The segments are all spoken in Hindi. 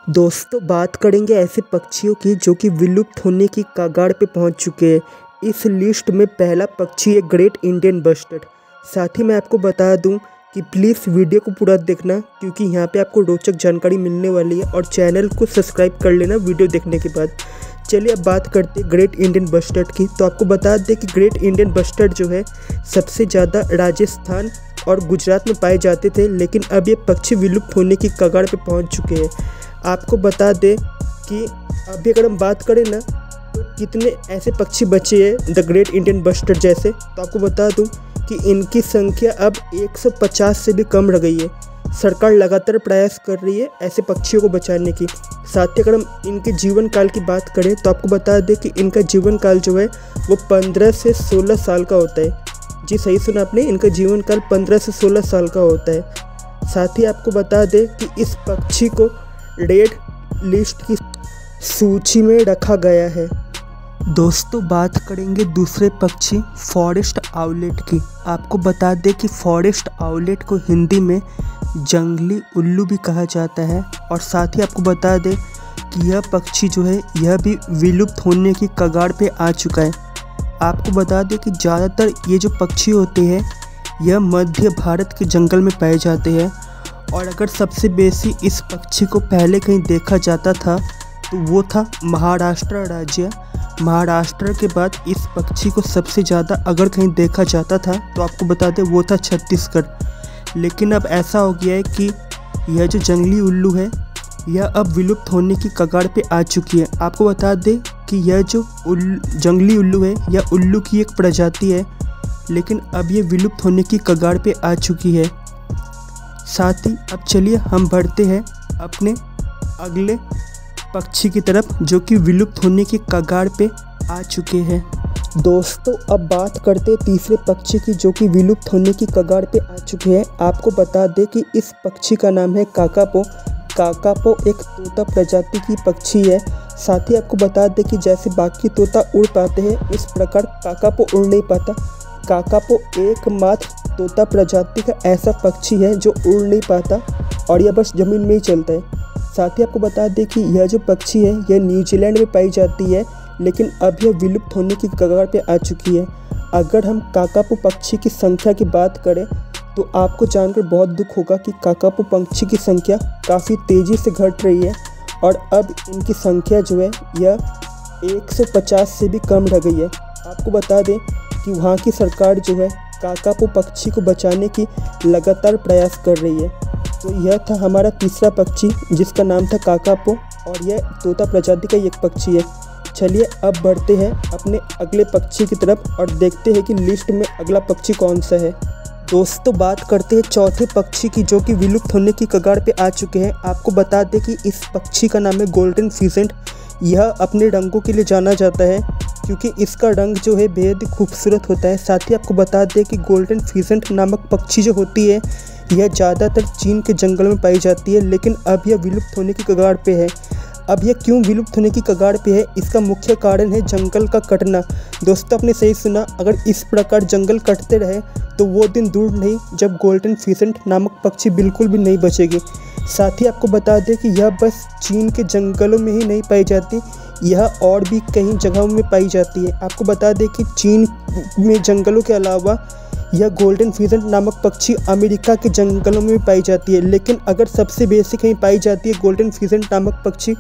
दोस्तों बात करेंगे ऐसे पक्षियों की जो कि विलुप्त होने की कगार पे पहुंच चुके हैं। इस लिस्ट में पहला पक्षी है ग्रेट इंडियन बस्टर्ड। साथ ही मैं आपको बता दूं कि प्लीज़ वीडियो को पूरा देखना क्योंकि यहाँ पे आपको रोचक जानकारी मिलने वाली है और चैनल को सब्सक्राइब कर लेना वीडियो देखने के बाद। चलिए अब बात करते हैं ग्रेट इंडियन बस्टर्ड की। तो आपको बता दें कि ग्रेट इंडियन बस्टर्ड जो है सबसे ज़्यादा राजस्थान और गुजरात में पाए जाते थे, लेकिन अब ये पक्षी विलुप्त होने की कगार पे पहुंच चुके हैं। आपको बता दें कि अभी अगर हम बात करें ना तो कितने ऐसे पक्षी बचे हैं द ग्रेट इंडियन बस्टर्ड जैसे, तो आपको बता दूं कि इनकी संख्या अब 150 से भी कम रह गई है। सरकार लगातार प्रयास कर रही है ऐसे पक्षियों को बचाने की। साथ ही अगर हम इनके जीवन काल की बात करें तो आपको बता दें कि इनका जीवन काल जो है वो 15 से 16 साल का होता है। जी सही सुना आपने, इनका जीवन काल 15 से 16 साल का होता है। साथ ही आपको बता दें कि इस पक्षी को रेड लिस्ट की सूची में रखा गया है। दोस्तों बात करेंगे दूसरे पक्षी फॉरेस्ट आउलेट की। आपको बता दें कि फॉरेस्ट आउलेट को हिंदी में जंगली उल्लू भी कहा जाता है। और साथ ही आपको बता दें कि यह पक्षी जो है यह भी विलुप्त होने की कगार पे आ चुका है। आपको बता दें कि ज़्यादातर ये जो पक्षी होते हैं यह मध्य भारत के जंगल में पाए जाते हैं। और अगर सबसे बेसी इस पक्षी को पहले कहीं देखा जाता था तो वो था महाराष्ट्र राज्य। महाराष्ट्र के बाद इस पक्षी को सबसे ज़्यादा अगर कहीं देखा जाता था तो आपको बता दें वो था छत्तीसगढ़। लेकिन अब ऐसा हो गया है कि यह जो जंगली उल्लू है यह अब विलुप्त होने की कगार पे आ चुकी है। आपको बता दें कि यह जो जंगली उल्लू है यह उल्लू की एक प्रजाति है, लेकिन अब ये विलुप्त होने की कगार पे आ चुकी है। साथ ही अब चलिए हम बढ़ते हैं अपने अगले पक्षी की तरफ जो कि विलुप्त होने की कगार पे आ चुके हैं। दोस्तों अब बात करते हैं तीसरे पक्षी की जो कि विलुप्त होने की कगार पे आ चुके हैं। आपको बता दें कि इस पक्षी का नाम है काकापो। काकापो एक तोता प्रजाति की पक्षी है। साथ ही आपको बता दें कि जैसे बाकी तोता उड़ पाते हैं इस प्रकार काकापो उड़ नहीं पाता। काकापो एकमात्र तोता प्रजाति का ऐसा पक्षी है जो उड़ नहीं पाता और यह बस ज़मीन में ही चलता है। साथ ही आपको बता दें कि यह जो पक्षी है यह न्यूजीलैंड में पाई जाती है, लेकिन अब यह विलुप्त होने की कगार पे आ चुकी है। अगर हम काकापो पक्षी की संख्या की बात करें तो आपको जानकर बहुत दुख होगा कि काकापो पक्षी की संख्या काफ़ी तेज़ी से घट रही है और अब इनकी संख्या जो है यह 150 से भी कम रह गई है। आपको बता दें कि वहाँ की सरकार जो है काकापो पक्षी को बचाने की लगातार प्रयास कर रही है। तो यह था हमारा तीसरा पक्षी जिसका नाम था काकापो और यह तोता प्रजाति का एक पक्षी है। चलिए अब बढ़ते हैं अपने अगले पक्षी की तरफ और देखते हैं कि लिस्ट में अगला पक्षी कौन सा है। दोस्तों बात करते हैं चौथे पक्षी की जो कि विलुप्त होने की कगार पे आ चुके हैं। आपको बता दें कि इस पक्षी का नाम है गोल्डन फीसेंट। यह अपने रंगों के लिए जाना जाता है क्योंकि इसका रंग जो है बेहद खूबसूरत होता है। साथ ही आपको बता दें कि गोल्डन फीसेंट नामक पक्षी जो होती है यह ज़्यादातर चीन के जंगल में पाई जाती है, लेकिन अब यह विलुप्त होने की कगार पे है। अब यह क्यों विलुप्त होने की कगार पे है, इसका मुख्य कारण है जंगल का कटना। दोस्तों आपने सही सुना, अगर इस प्रकार जंगल कटते रहे तो वो दिन दूर नहीं जब गोल्डन फीसेंट नामक पक्षी बिल्कुल भी नहीं बचेगी। साथ ही आपको बता दें कि यह बस चीन के जंगलों में ही नहीं पाई जाती, यह और भी कई जगहों में पाई जाती है। आपको बता दें कि चीन में जंगलों के अलावा यह गोल्डन फीसेंट नामक पक्षी अमेरिका के जंगलों में भी पाई जाती है, लेकिन अगर सबसे बेसिक कहीं पाई जाती है गोल्डन फीसेंट नामक पक्षी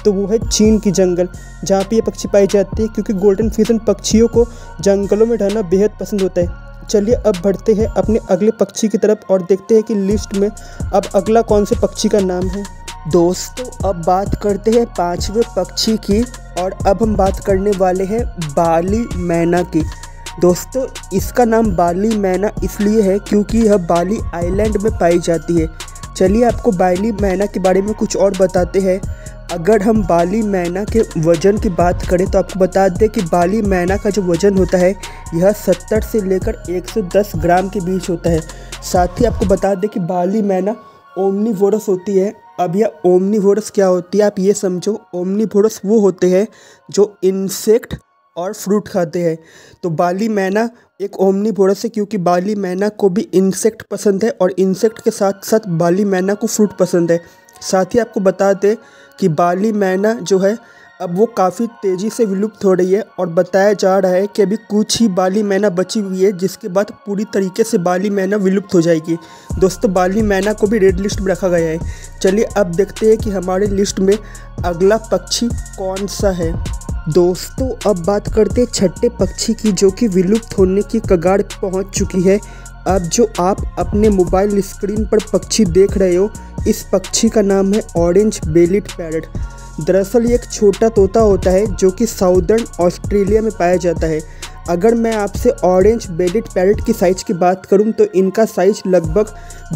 तो वो है चीन की जंगल, जहाँ पे ये पक्षी पाई जाती है क्योंकि गोल्डन फीसेंट पक्षियों को जंगलों में रहना बेहद पसंद होता है। चलिए अब बढ़ते हैं अपने अगले पक्षी की तरफ और देखते हैं कि लिस्ट में अब अगला कौन से पक्षी का नाम है। दोस्तों अब बात करते हैं पांचवें पक्षी की और अब हम बात करने वाले हैं बाली मैना की। दोस्तों इसका नाम बाली मैना इसलिए है क्योंकि यह बाली आइलैंड में पाई जाती है। चलिए आपको बाली मैना के बारे में कुछ और बताते हैं। अगर हम बाली मैना के वज़न की बात करें तो आपको बता दें कि बाली मैना का जो वज़न होता है यह 70 से लेकर 110 ग्राम के बीच होता है। साथ ही आपको बता दें कि बाली मैना ओमनीवोरस होती है। अब यह ओमनीवोरस क्या होती है आप ये समझो। ओमनीवोरस वो होते हैं जो इंसेक्ट और फ्रूट खाते हैं। तो बाली मैना एक ओमनीवोरस है क्योंकि बाली मैना को भी इंसेक्ट पसंद है और इंसेक्ट के साथ साथ बाली मैना को फ्रूट पसंद है। साथ ही आपको बता दें कि बाली मैना जो है अब वो काफ़ी तेज़ी से विलुप्त हो रही है और बताया जा रहा है कि अभी कुछ ही बाली मैना बची हुई है, जिसके बाद पूरी तरीके से बाली मैना विलुप्त हो जाएगी। दोस्तों, बाली मैना को भी रेड लिस्ट में रखा गया है। चलिए अब देखते हैं कि हमारे लिस्ट में अगला पक्षी कौन सा है। दोस्तों, अब बात करते हैं छठे पक्षी की, जो कि विलुप्त होने की कगार पर पहुँच चुकी है। अब जो आप अपने मोबाइल स्क्रीन पर पक्षी देख रहे हो, इस पक्षी का नाम है ऑरेंज बेलिड पैरट। दरअसल ये एक छोटा तोता होता है जो कि साउदर्न ऑस्ट्रेलिया में पाया जाता है। अगर मैं आपसे ऑरेंज बेलिड पैरट की साइज़ की बात करूं तो इनका साइज़ लगभग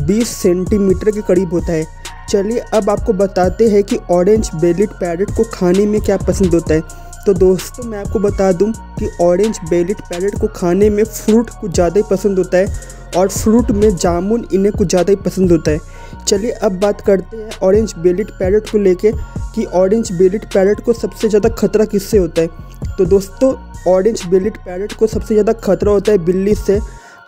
20 सेंटीमीटर के करीब होता है। चलिए अब आपको बताते हैं कि ऑरेंज बेलिड पैरट को खाने में क्या पसंद होता है। तो दोस्तों, मैं आपको बता दूं कि ऑरेंज बेलिड पैरट को खाने में फ्रूट कुछ ज़्यादा ही पसंद होता है और फ्रूट में जामुन इन्हें कुछ ज़्यादा ही पसंद होता है। चलिए अब बात करते हैं ऑरेंज बेलिड पैरट को लेके कि ऑरेंज बेलिड पैरट को सबसे ज़्यादा खतरा किससे होता है। तो दोस्तों, ऑरेंज बेलिड पैरट को सबसे ज़्यादा खतरा होता है बिल्ली से।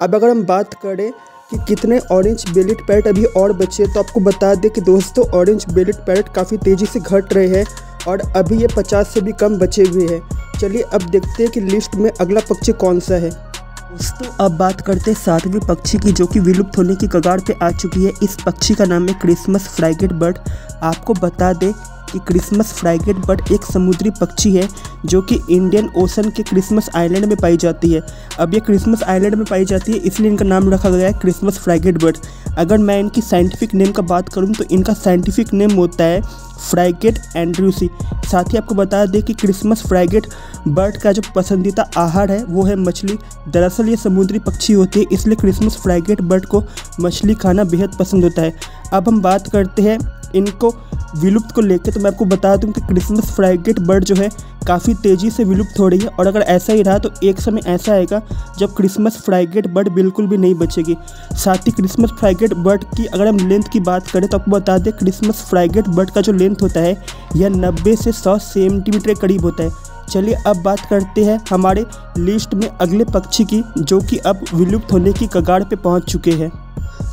अब अगर हम बात करें कि कितने ऑरेंज बेलिड पैरट अभी और बचे, तो आपको बता दें कि दोस्तों ऑरेंज बेलिड पैरट काफ़ी तेज़ी से घट रहे हैं और अभी ये 50 से भी कम बचे हुए हैं। चलिए अब देखते हैं कि लिस्ट में अगला पक्षी कौन सा है। दोस्तों, अब बात करते हैं 7वें पक्षी की, जो कि विलुप्त होने की कगार पे आ चुकी है। इस पक्षी का नाम है क्रिसमस फ्राइगेट बर्ड। आपको बता दें कि क्रिसमस फ्राइगेट बर्ड एक समुद्री पक्षी है जो कि इंडियन ओशन के क्रिसमस आइलैंड में पाई जाती है। अब ये क्रिसमस आइलैंड में पाई जाती है, इसलिए इनका नाम रखा गया है क्रिसमस फ्राइगेट बर्ड। अगर मैं इनकी साइंटिफिक नेम का बात करूं तो इनका साइंटिफिक नेम होता है फ्राइगेट एंड्रूसी। साथ ही आपको बता दें कि क्रिसमस फ्राइगेट बर्ड का जो पसंदीदा आहार है वो है मछली। दरअसल ये समुद्री पक्षी होती है, इसलिए क्रिसमस फ्राइगेट बर्ड को मछली खाना बेहद पसंद होता है। अब हम बात करते हैं इनको विलुप्त को लेकर, तो मैं आपको बता दूं कि क्रिसमस फ्राइगेट बर्ड जो है काफ़ी तेज़ी से विलुप्त हो रही है और अगर ऐसा ही रहा तो एक समय ऐसा आएगा जब क्रिसमस फ्राइगेट बर्ड बिल्कुल भी नहीं बचेगी। साथ ही क्रिसमस फ्राइगेट बर्ड की अगर हम लेंथ की बात करें तो आपको बता दें क्रिसमस फ्राइगेट बर्ड का जो लेंथ होता है यह 90 से 100 सेंटीमीटर के करीब होता है। चलिए अब बात करते हैं हमारे लिस्ट में अगले पक्षी की, जो कि अब विलुप्त होने की कगार पे पहुंच चुके हैं।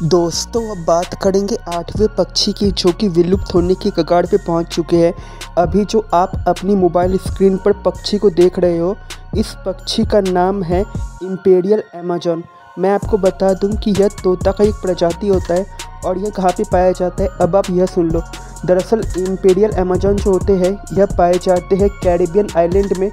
दोस्तों, अब बात करेंगे 8वें पक्षी की, जो कि विलुप्त होने की कगार पे पहुंच चुके हैं। अभी जो आप अपनी मोबाइल स्क्रीन पर पक्षी को देख रहे हो, इस पक्षी का नाम है इम्पेरियल अमेजन। मैं आपको बता दूं कि यह तोता का एक प्रजाति होता है और यह कहाँ पे पाया जाता है, अब आप यह सुन लो। दरअसल इम्पेरियल अमेजन जो होते हैं यह पाए जाते हैं कैरिबियन आइलैंड में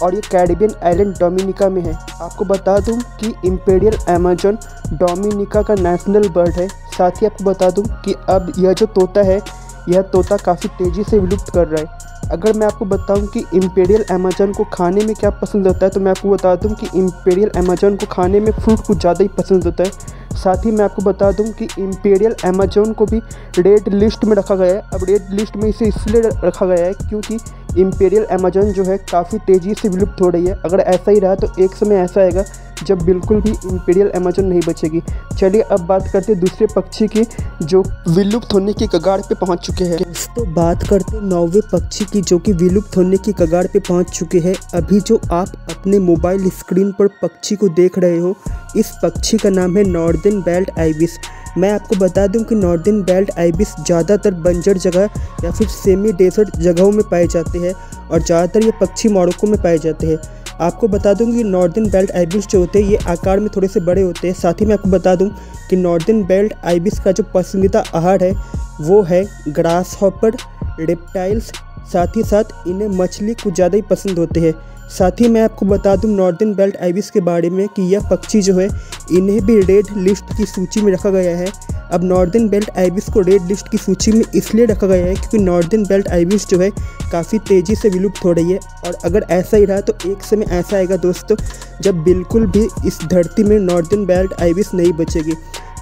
और ये कैरिबियन आइलैंड डोमिनिका में है। आपको बता दूं कि इम्पेरियल अमेजन डोमिनिका का नेशनल बर्ड है। साथ ही आपको बता दूं कि अब यह जो तोता है यह तोता काफ़ी तेज़ी से विलुप्त कर रहा है। अगर मैं आपको बताऊं कि इम्पेरियल अमेजन को खाने में क्या पसंद होता है, तो मैं आपको बता दूं कि इम्पेरियल अमेजन को खाने में फ्रूट कुछ ज़्यादा ही पसंद होता है। साथ ही मैं आपको बता दूं कि इम्पेरियल अमेजन को भी रेड लिस्ट में रखा गया है। अब रेड लिस्ट में इसे इसलिए रखा गया है क्योंकि इम्पेरियल अमेजन जो है काफ़ी तेज़ी से विलुप्त हो रही है। अगर ऐसा ही रहा तो एक समय ऐसा आएगा जब बिल्कुल भी इम्पेरियल अमेजन नहीं बचेगी। चलिए अब बात करते हैं दूसरे पक्षी की, जो विलुप्त होने की कगार पे पहुंच चुके हैं। दोस्तों, बात करते हैं 9वें पक्षी की, जो कि विलुप्त होने की कगार पे पहुंच चुके हैं। अभी जो आप अपने मोबाइल स्क्रीन पर पक्षी को देख रहे हो, इस पक्षी का नाम है नॉर्दर्न बेल्ट आइबिस। मैं आपको बता दूं कि नॉर्दर्न बेल्ट आइबिस ज़्यादातर बंजर जगह या फिर सेमी डेजर्ट जगहों में पाए जाते हैं और ज़्यादातर ये पक्षी मोरक्को में पाए जाते हैं। आपको बता दूं कि नॉर्दर्न बेल्ट आइबिस जो होते हैं ये आकार में थोड़े से बड़े होते हैं। साथ ही मैं आपको बता दूं कि नॉर्दर्न बेल्ट आइबिस का जो पसंदीदा आहार है वो है ग्रास हॉपर, रेप्टाइल्स। साथ ही साथ इन्हें मछली कुछ ज़्यादा ही पसंद होते हैं। साथ ही मैं आपको बता दूं नॉर्दर्न बेल्ट आइबिस के बारे में कि यह पक्षी जो है इन्हें भी रेड लिस्ट की सूची में रखा गया है। अब नॉर्दर्न बेल्ट आइबिस को रेड लिस्ट की सूची में इसलिए रखा गया है क्योंकि नॉर्दर्न बेल्ट आइबिस जो है काफ़ी तेज़ी से विलुप्त हो रही है और अगर ऐसा ही रहा तो एक समय ऐसा आएगा दोस्तों जब बिल्कुल भी इस धरती में नॉर्दर्न बेल्ट आइबिस नहीं बचेगी।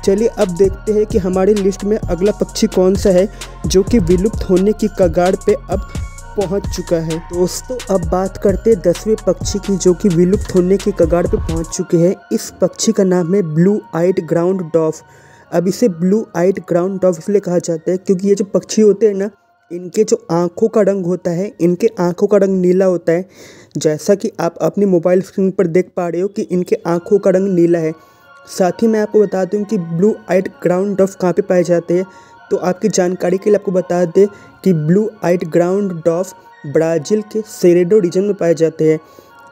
चलिए अब देखते हैं कि हमारी लिस्ट में अगला पक्षी कौन सा है जो कि विलुप्त होने की कगार पे अब पहुंच चुका है। दोस्तों, अब बात करते हैं 10वें पक्षी की, जो कि विलुप्त होने की कगार पे पहुंच चुके हैं। इस पक्षी का नाम है ब्लू आइड ग्राउंड डॉफ। अब इसे ब्लू आइड ग्राउंड डॉफ इसलिए कहा जाता है क्योंकि ये जो पक्षी होते हैं ना, इनके जो आँखों का रंग होता है, इनके आँखों का रंग नीला होता है। जैसा कि आप अपनी मोबाइल स्क्रीन पर देख पा रहे हो कि इनके आँखों का रंग नीला है। साथ ही मैं आपको बता दूं कि ब्लू आइड ग्राउंड डॉफ कहाँ पे पाए जाते हैं। तो आपकी जानकारी के लिए आपको बता दें कि ब्लू आइड ग्राउंड डॉफ ब्राज़ील के सेरेडो रीजन में पाए जाते हैं।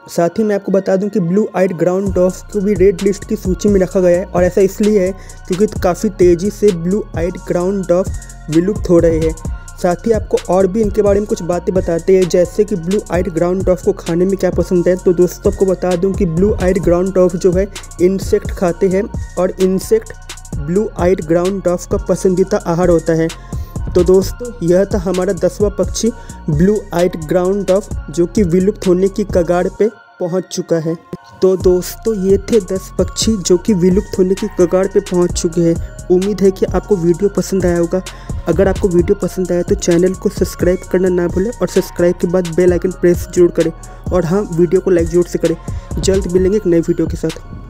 साथ ही मैं आपको बता दूं कि ब्लू आइड ग्राउंड डॉफ को भी रेड लिस्ट की सूची में रखा गया है, और ऐसा इसलिए है क्योंकि काफ़ी तेज़ी से ब्लू आइड ग्राउंड डॉफ विलुप्त हो रहे हैं। साथ ही आपको और भी इनके बारे में कुछ बातें बताते हैं, जैसे कि ब्लू आइड ग्राउंड डॉफ को खाने में क्या पसंद है। तो दोस्तों आपको बता दूं कि ब्लू आइड ग्राउंड डॉफ जो है इंसेक्ट खाते हैं, और इंसेक्ट ब्लू आइड ग्राउंड डॉफ का पसंदीदा आहार होता है। तो दोस्तों यह था हमारा 10वां पक्षी ब्लू आइड ग्राउंड डॉफ, जो कि विलुप्त होने की कगार पे पहुंच चुका है। तो दोस्तों ये थे 10 पक्षी जो कि विलुप्त होने की कगार पे पहुंच चुके हैं। उम्मीद है कि आपको वीडियो पसंद आया होगा। अगर आपको वीडियो पसंद आया तो चैनल को सब्सक्राइब करना ना भूलें, और सब्सक्राइब के बाद बेल आइकन प्रेस जरूर करें, और हाँ, वीडियो को लाइक जरूर से करें। जल्द मिलेंगे एक नई वीडियो के साथ।